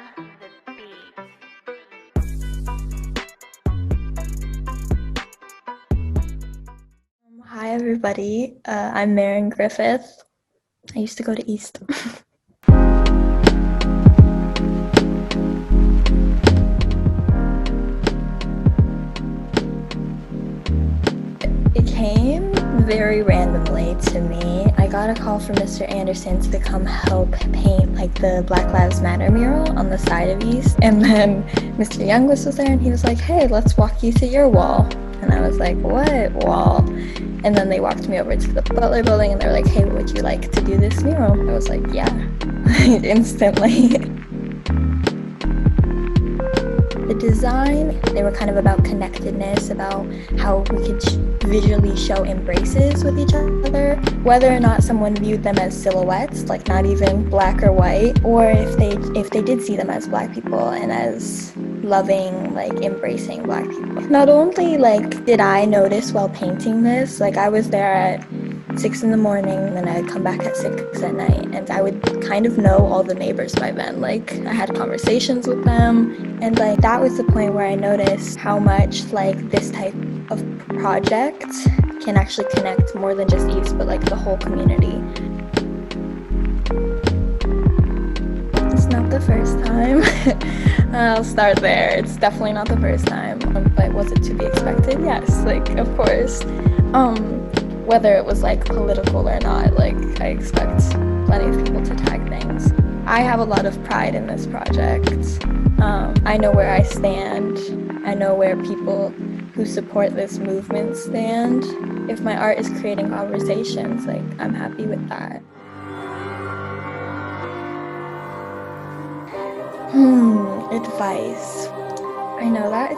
the beat. Hi everybody, I'm Marin Griffin. I used to go to East. It came very randomly to me. I got a call from Mr. Anderson to come help paint like the Black Lives Matter mural on the side of East. And then Mr. Youngwist was there and he was like, hey, let's walk you to your wall. And I was like, what wall? And then they walked me over to the Butler building and they were like, hey, would you like to do this mural? I was like, yeah, instantly. The design, they were kind of about connectedness, about how we could visually show embraces with each other, whether or not someone viewed them as silhouettes, like not even black or white, or if they did see them as Black people and as loving, like embracing Black people. Not only like did I notice while painting this, like I was there at 6 in the morning and then I'd come back at 6 at night and I would kind of know all the neighbors by then. Like I had conversations with them and like that was the point where I noticed how much like this type of project can actually connect more than just East but like the whole community. It's not the first time. I'll start there. It's definitely not the first time. But was it to be expected? Yes, like of course. Whether it was like political or not, like I expect plenty of people to tag things. I have a lot of pride in this project. I know where I stand. I know where people who support this movement stand. If my art is creating conversations, like I'm happy with that. Advice. I know that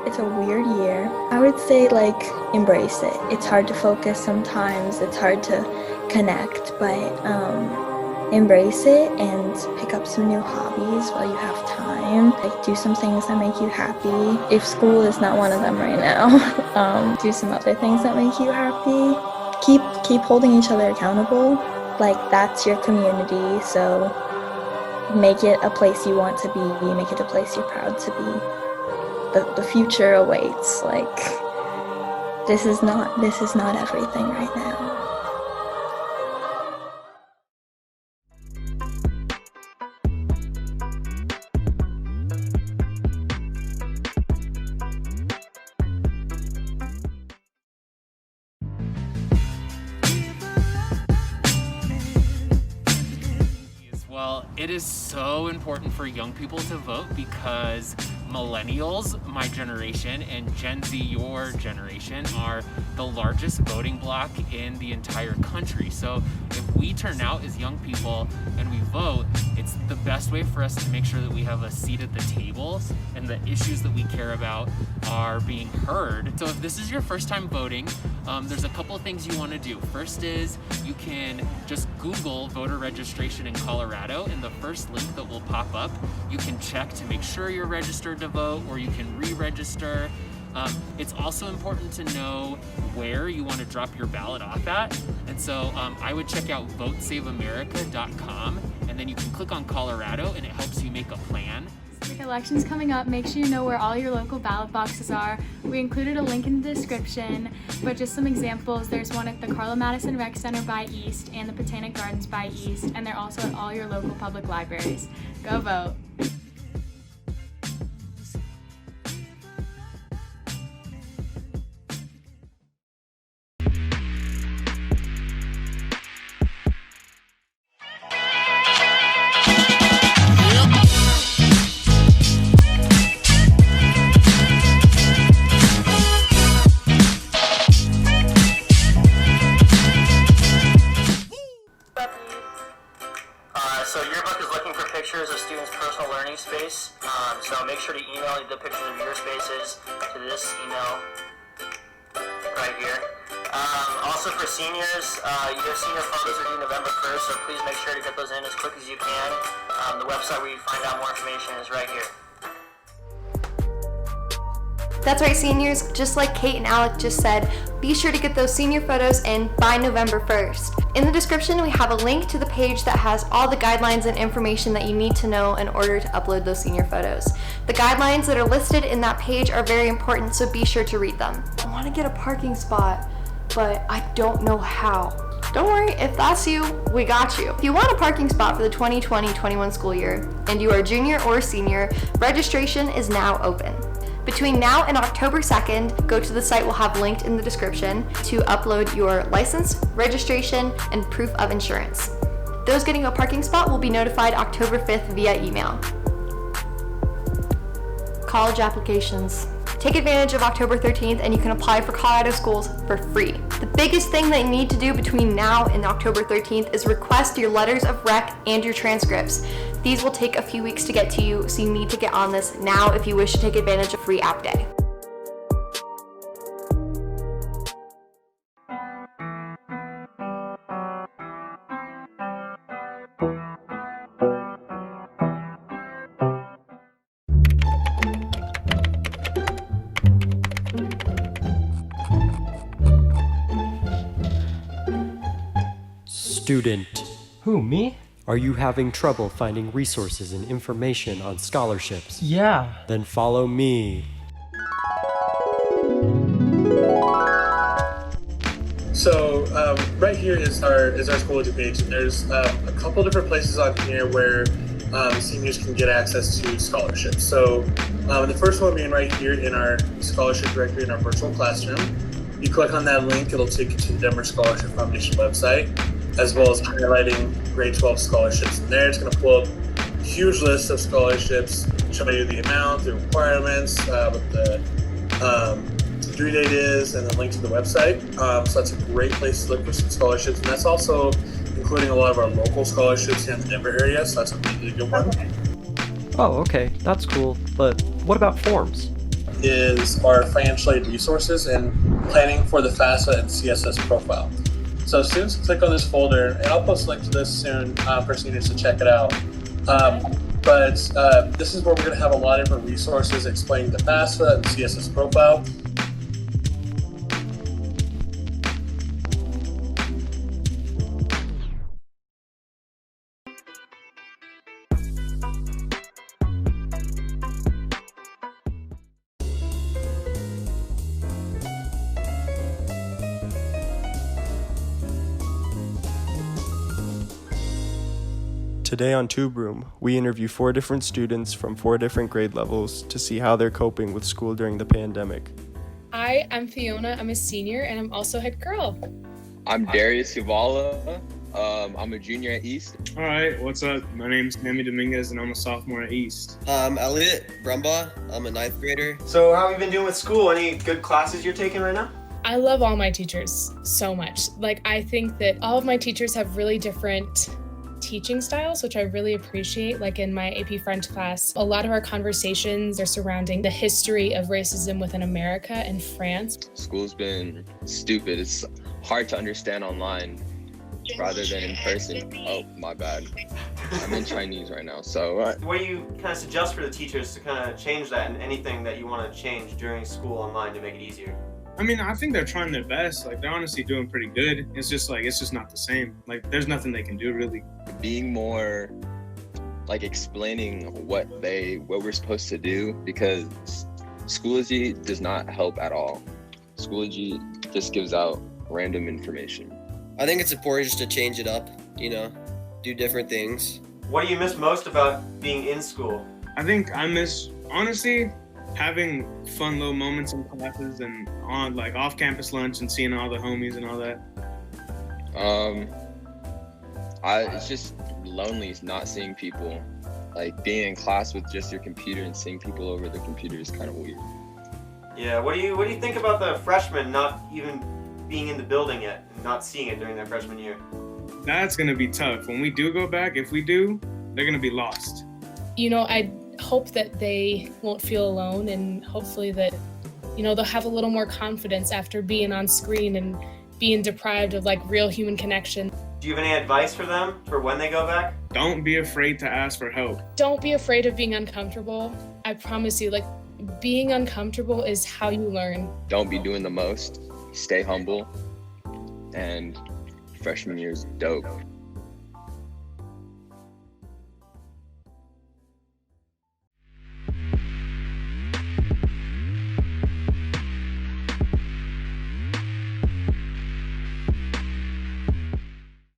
it's a weird year. I would say like embrace it. It's hard to focus sometimes, it's hard to connect, but embrace it and pick up some new hobbies while you have time. Like do some things that make you happy. If school is not one of them right now, do some other things that make you happy. Keep holding each other accountable. Like that's your community, so make it a place you want to be, make it a place you're proud to be. The future awaits. Like this is not everything right now. Well, it is so important for young people to vote because millennials, my generation, and Gen Z, your generation, are the largest voting bloc in the entire country. So if we turn out as young people and we vote, it's the best way for us to make sure that we have a seat at the table and the issues that we care about are being heard. So if this is your first time voting, there's a couple of things you want to do. First is you can just Google voter registration in Colorado, and the first link that will pop up, you can check to make sure you're registered to vote, or you can re-register. It's also important to know where you want to drop your ballot off at. And so I would check out votesaveamerica.com, and then you can click on Colorado and it helps you make a plan. With elections coming up, make sure you know where all your local ballot boxes are. We included a link in the description, but just some examples. There's one at the Carla Madison Rec Center by East and the Botanic Gardens by East, and they're also at all your local public libraries. Go vote. So Yearbook is looking for pictures of students' personal learning space. So make sure to email the pictures of your spaces to this email right here. Also for seniors, your senior photos are due November 1st, so please make sure to get those in as quick as you can. The website where you find out more information is right here. That's right, seniors, just like Kate and Alec just said, be sure to get those senior photos in by November 1st. In the description, we have a link to the page that has all the guidelines and information that you need to know in order to upload those senior photos. The guidelines that are listed in that page are very important, so be sure to read them. I want to get a parking spot, but I don't know how. Don't worry, if that's you, we got you. If you want a parking spot for the 2020-21 school year, and you are a junior or senior, registration is now open. Between now and October 2nd, go to the site we'll have linked in the description to upload your license, registration, and proof of insurance. Those getting a parking spot will be notified October 5th via email. College applications. Take advantage of October 13th and you can apply for Colorado schools for free. The biggest thing that you need to do between now and October 13th is request your letters of rec and your transcripts. These will take a few weeks to get to you, so you need to get on this now if you wish to take advantage of free app day. Student. Who, me? Are you having trouble finding resources and information on scholarships? Yeah. Then follow me. So right here is our Schoology page, and there's a couple different places on here where seniors can get access to scholarships. So the first one being right here in our scholarship directory in our virtual classroom. You click on that link, it'll take you to the Denver Scholarship Foundation website, as well as highlighting grade 12 scholarships. And there it's going to pull up a huge list of scholarships, show you the amount, the requirements, what the due date is, and the link to the website. So that's a great place to look for some scholarships. And that's also including a lot of our local scholarships here in the Denver area, so that's a really good one. Oh, okay, that's cool. But what about forms? Is our financial aid resources and planning for the FAFSA and CSS profile. So students click on this folder, and I'll post a link to this soon for seniors to check it out. But this is where we're going to have a lot of different resources explaining the FAFSA and CSS profile. Today on Tube Room, we interview 4 different students from 4 different grade levels to see how they're coping with school during the pandemic. Hi, I'm Fiona. I'm a senior and I'm also head girl. I'm Darius Uvala. I'm a junior at East. All right, what's up? My name's Sammy Dominguez and I'm a sophomore at East. I'm Elliot Brumbaugh. I'm a 9th grader. So how have you been doing with school? Any good classes you're taking right now? I love all my teachers so much. I think that all of my teachers have really different teaching styles, which I really appreciate. In my AP French class, a lot of our conversations are surrounding the history of racism within America and France. School's been stupid. It's hard to understand online rather than in person. Oh, my bad. I'm in Chinese right now, so. What do you kind of suggest for the teachers to kind of change that, and anything that you want to change during school online to make it easier? I mean, I think they're trying their best. They're honestly doing pretty good. It's just not the same. There's nothing they can do really. Being more explaining what we're supposed to do, because Schoology does not help at all. Schoology just gives out random information. I think it's important just to change it up, do different things. What do you miss most about being in school? I think I miss, honestly, having fun little moments in classes and on off-campus lunch and seeing all the homies and all that. It's just lonely not seeing people. Being in class with just your computer and seeing people over the computer is kind of weird. Yeah, what do you think about the freshmen not even being in the building yet and not seeing it during their freshman year? That's gonna be tough. When we do go back, if we do, they're gonna be lost. I hope that they won't feel alone, and hopefully that, they'll have a little more confidence after being on screen and being deprived of real human connection. Do you have any advice for them for when they go back? Don't be afraid to ask for help. Don't be afraid of being uncomfortable. I promise you, being uncomfortable is how you learn. Don't be doing the most. Stay humble. And freshman year is dope.